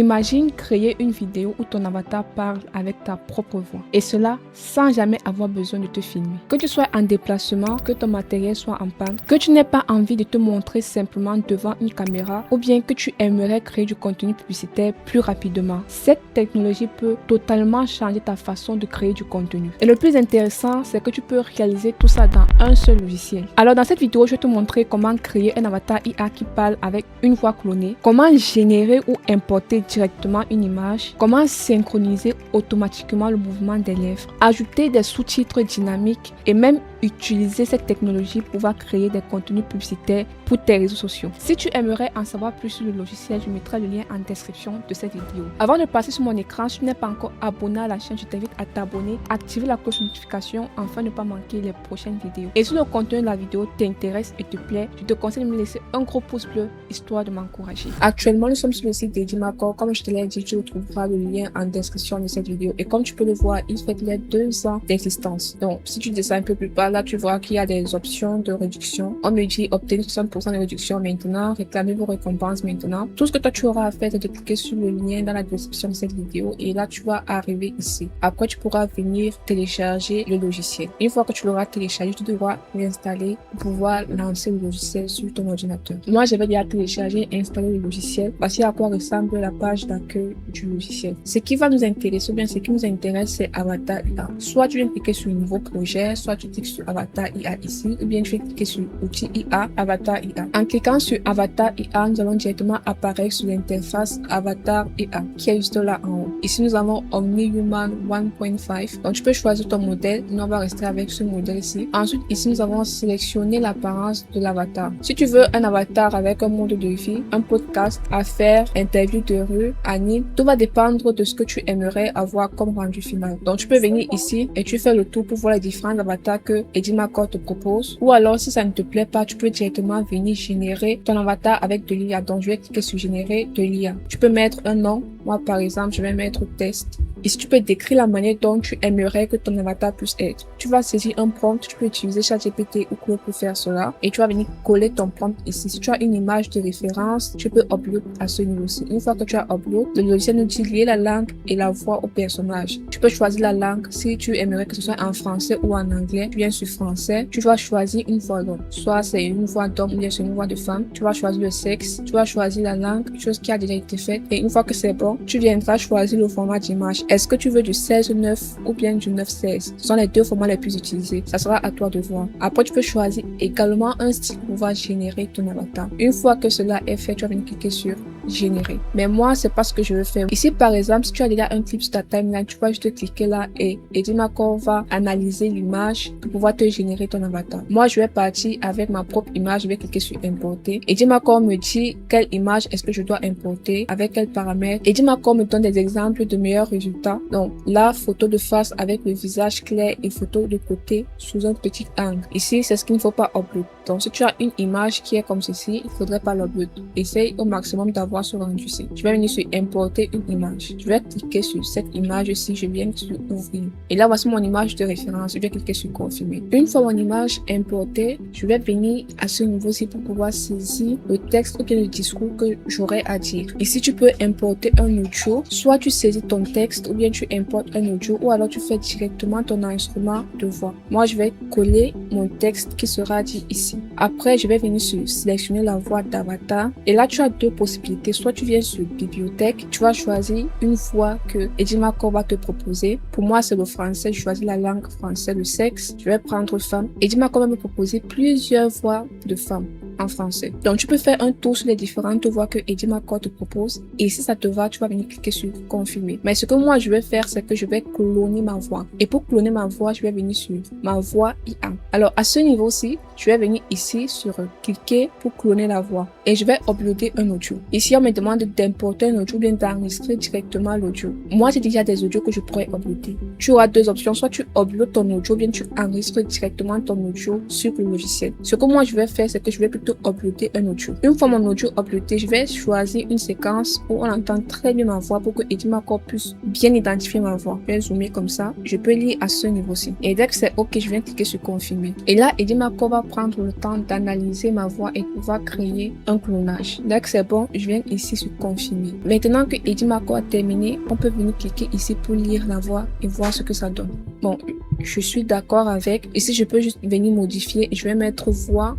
Imagine créer une vidéo où ton avatar parle avec ta propre voix. Et cela sans jamais avoir besoin de te filmer. Que tu sois en déplacement, que ton matériel soit en panne, que tu n'aies pas envie de te montrer simplement devant une caméra ou bien que tu aimerais créer du contenu publicitaire plus rapidement. Cette technologie peut totalement changer ta façon de créer du contenu. Et le plus intéressant, c'est que tu peux réaliser tout ça dans un seul logiciel. Alors dans cette vidéo, je vais te montrer comment créer un avatar IA qui parle avec une voix clonée, comment générer ou importer directement une image, comment synchroniser automatiquement le mouvement des lèvres, ajouter des sous-titres dynamiques et même utiliser cette technologie pour pouvoir créer des contenus publicitaires pour tes réseaux sociaux. Si tu aimerais en savoir plus sur le logiciel, je mettrai le lien en description de cette vidéo. Avant de passer sur mon écran, si tu n'es pas encore abonné à la chaîne, je t'invite à t'abonner, activer la cloche de notification afin de ne pas manquer les prochaines vidéos. Et si le contenu de la vidéo t'intéresse et te plaît, je te conseille de me laisser un gros pouce bleu histoire de m'encourager. Actuellement, nous sommes sur le site d'Edimacore. Comme je te l'ai dit, tu retrouveras le lien en description de cette vidéo. Et comme tu peux le voir, il fait 2 ans d'existence. Donc, si tu descends un peu plus bas, là, tu vois qu'il y a des options de réduction. On me dit obtenir 60% de réduction maintenant, réclamer vos récompenses maintenant. Tout ce que toi, tu auras à faire, c'est de cliquer sur le lien dans la description de cette vidéo. Et là, tu vas arriver ici. Après, tu pourras venir télécharger le logiciel. Une fois que tu l'auras téléchargé, tu devras l'installer pour pouvoir lancer le logiciel sur ton ordinateur. Moi, j'avais déjà téléchargé et installé le logiciel. Voici à quoi ressemble la page d'accueil du logiciel. Ce qui va nous intéresser, ou bien ce qui nous intéresse, c'est Avatar IA. Soit tu viens cliquer sur nouveau projet, soit tu cliques sur Avatar IA ici, ou bien tu viens cliquer sur outils IA, Avatar IA. En cliquant sur Avatar IA, nous allons directement apparaître sur l'interface Avatar IA, qui est juste là en haut. Ici, nous avons OmniHuman 1.5. Donc, tu peux choisir ton modèle. Nous, on va rester avec ce modèle ici. Ensuite, ici, nous avons sélectionné l'apparence de l'avatar. Si tu veux un avatar avec un mode de vie, un podcast, affaires, interview de rue, anime, tout va dépendre de ce que tu aimerais avoir comme rendu final. Donc, tu peux venir ici et tu fais le tour pour voir les différents avatars que Edimacore te propose. Ou alors, si ça ne te plaît pas, tu peux directement venir générer ton avatar avec de l'IA. Donc, je vais cliquer sur générer de l'IA. Tu peux mettre un nom. Moi, par exemple, je vais mettre test. Ici, tu peux décrire la manière dont tu aimerais que ton avatar puisse être. Tu vas saisir un prompt, tu peux utiliser ChatGPT ou Claude pour faire cela. Et tu vas venir coller ton prompt ici. Si tu as une image de référence, tu peux upload à ce niveau-ci. Une fois que tu as upload, le logiciel nous dit lier la langue et la voix au personnage. Tu peux choisir la langue. Si tu aimerais que ce soit en français ou en anglais, tu viens sur français. Tu vas choisir une voix d'homme. Soit c'est une voix d'homme ou bien c'est une voix de femme. Tu vas choisir le sexe. Tu vas choisir la langue, chose qui a déjà été faite. Et une fois que c'est bon, tu viendras choisir le format d'image. Est-ce que tu veux du 16:9 ou bien du 9:16? Ce sont les deux formats les plus utilisés. Ça sera à toi de voir. Après, tu peux choisir également un style pour pouvoir générer ton avatar. Une fois que cela est fait, tu vas venir cliquer sur générer. Mais moi, c'est pas ce que je veux faire. Ici, par exemple, si tu as déjà un clip sur ta timeline, tu vas juste cliquer là et Edimacore va analyser l'image pour pouvoir te générer ton avatar. Moi, je vais partir avec ma propre image. Je vais cliquer sur importer. Edimacore me dit quelle image est-ce que je dois importer, avec quels paramètres. Edimacore me donne des exemples de meilleurs résultats. Donc, la photo de face avec le visage clair et photo de côté sous un petit angle. Ici, c'est ce qu'il ne faut pas upload. Donc, si tu as une image qui est comme ceci, il faudrait pas l'upload. Essaye au maximum d'avoir ce rendu-ci. Je vais venir sur importer une image. Je vais cliquer sur cette image-ci. Je viens sur ouvrir. Et là, voici mon image de référence. Je vais cliquer sur confirmer. Une fois mon image importée, je vais venir à ce niveau-ci pour pouvoir saisir le texte ou bien le discours que j'aurais à dire. Ici, tu peux importer un audio. Soit tu saisis ton texte ou bien tu importes un audio ou alors tu fais directement ton enregistrement de voix. Moi, je vais coller mon texte qui sera dit ici. Après, je vais venir sur sélectionner la voix d'avatar. Et là, tu as deux possibilités. Soit tu viens sur bibliothèque, tu vas choisir une voix que Edimacore va te proposer. Pour moi, c'est le français. Je choisis la langue française, le sexe. Je vais prendre femme. Edimacore va me proposer plusieurs voix de femmes en français. Donc, tu peux faire un tour sur les différentes voix que Edimacore te propose. Et si ça te va, tu vas venir cliquer sur confirmer. Mais ce que moi, je vais faire, c'est que je vais cloner ma voix. Et pour cloner ma voix, je vais venir sur ma voix IA. Alors, à ce niveau-ci, je vais venir ici sur cliquer pour cloner la voix. Et je vais uploader un audio. Ici, on me demande d'importer un audio ou bien d'enregistrer directement l'audio. Moi, j'ai déjà des audios que je pourrais uploader. Tu auras deux options. Soit tu uploades ton audio ou bien tu enregistres directement ton audio sur le logiciel. Ce que moi, je vais faire, c'est que je vais plutôt uploader un audio. Une fois mon audio uploadé, je vais choisir une séquence où on entend très bien ma voix pour que Edimacore puisse bien identifier ma voix. Je vais zoomer comme ça. Je peux lire à ce niveau-ci. Et dès que c'est OK, je viens cliquer sur confirmer. Et là, Edimacore va prendre le temps d'analyser ma voix et pouvoir créer un clonage. Dès que c'est bon, je viens ici sur confirmer. Maintenant que Eddie Marco a terminé, on peut venir cliquer ici pour lire la voix et voir ce que ça donne. Bon, je suis d'accord avec. Ici, je peux juste venir modifier et je vais mettre voix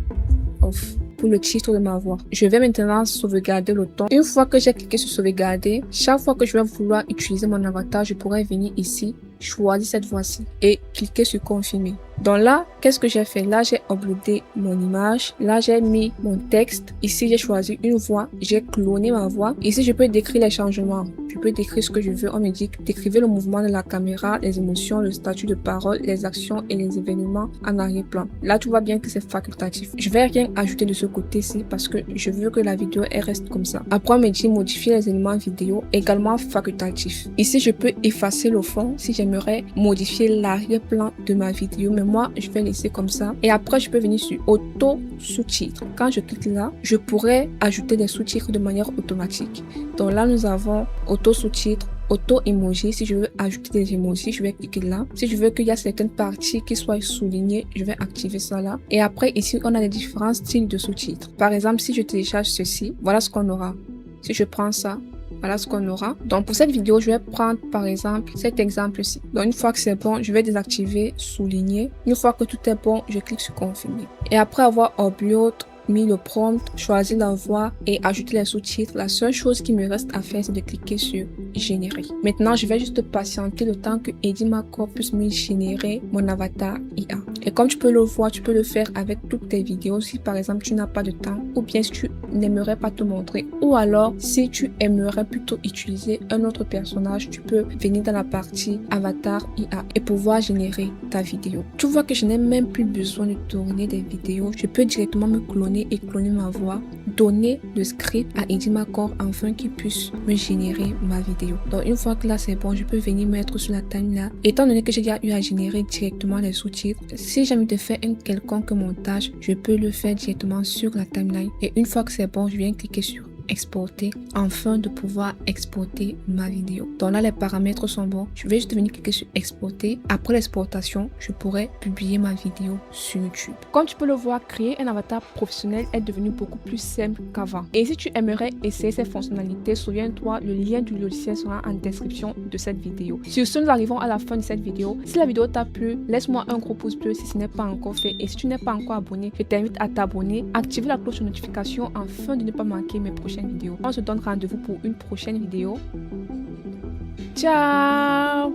off pour le titre de ma voix. Je vais maintenant sauvegarder le ton. Une fois que j'ai cliqué sur sauvegarder, chaque fois que je vais vouloir utiliser mon avatar, je pourrais venir ici, choisir cette voix-ci et cliquer sur confirmer. Donc là, qu'est-ce que j'ai fait? Là, j'ai uploadé mon image. Là, j'ai mis mon texte. Ici, j'ai choisi une voix. J'ai cloné ma voix. Ici, je peux décrire les changements. Je peux décrire ce que je veux. On me dit décrivez le mouvement de la caméra, les émotions, le statut de parole, les actions et les événements en arrière-plan. Là, tu vois bien que c'est facultatif. Je vais rien ajouter de ce côté-ci parce que je veux que la vidéo elle reste comme ça. Après, on me dit modifier les éléments vidéo, également facultatif. Ici, je peux effacer le fond si j'aimerais modifier l'arrière-plan de ma vidéo. Mais moi, je vais laisser comme ça. Et après, je peux venir sur auto sous-titres. Quand je clique là, je pourrais ajouter des sous-titres de manière automatique. Donc là, nous avons auto sous-titres, auto emoji. Si je veux ajouter des emojis, je vais cliquer là. Si je veux qu'il y a certaines parties qui soient soulignées, je vais activer ça là. Et après, ici, on a les différents styles de sous-titres. Par exemple, si je télécharge ceci, voilà ce qu'on aura. Si je prends ça, voilà ce qu'on aura. Donc pour cette vidéo, je vais prendre par exemple cet exemple-ci. Donc une fois que c'est bon, je vais désactiver, souligner. Une fois que tout est bon, je clique sur confirmer. Et après avoir upload, mis le prompt, choisi la voix et ajouter les sous-titres, la seule chose qui me reste à faire, c'est de cliquer sur générer. Maintenant, je vais juste patienter le temps que Eddie Marco puisse me générer mon avatar IA. Et comme tu peux le voir, tu peux le faire avec toutes tes vidéos si par exemple tu n'as pas de temps ou bien si tu n'aimerais pas te montrer ou alors si tu aimerais plutôt utiliser un autre personnage, tu peux venir dans la partie avatar IA et pouvoir générer ta vidéo. Tu vois que je n'ai même plus besoin de tourner des vidéos, je peux directement me cloner et cloner ma voix, donner le script à Eddie Marco afin qu'il puisse me générer ma vidéo. Donc une fois que là c'est bon, je peux venir mettre sur la timeline. Étant donné que j'ai déjà eu à générer directement les sous-titres, si j'ai envie de faire un quelconque montage, je peux le faire directement sur la timeline. Et une fois que c'est bon, je viens cliquer sur exporter afin de pouvoir exporter ma vidéo. Donc là les paramètres sont bons, je vais juste venir cliquer sur exporter. Après l'exportation, je pourrai publier ma vidéo sur YouTube. Comme tu peux le voir, créer un avatar professionnel est devenu beaucoup plus simple qu'avant. Et si tu aimerais essayer ces fonctionnalités, souviens-toi, le lien du logiciel sera en description de cette vidéo. Sur ce, nous arrivons à la fin de cette vidéo. Si la vidéo t'a plu, laisse-moi un gros pouce bleu si ce n'est pas encore fait. Et si tu n'es pas encore abonné, je t'invite à t'abonner, activer la cloche de notification afin de ne pas manquer mes prochaines vidéos. On se donne rendez-vous pour une prochaine vidéo. Ciao!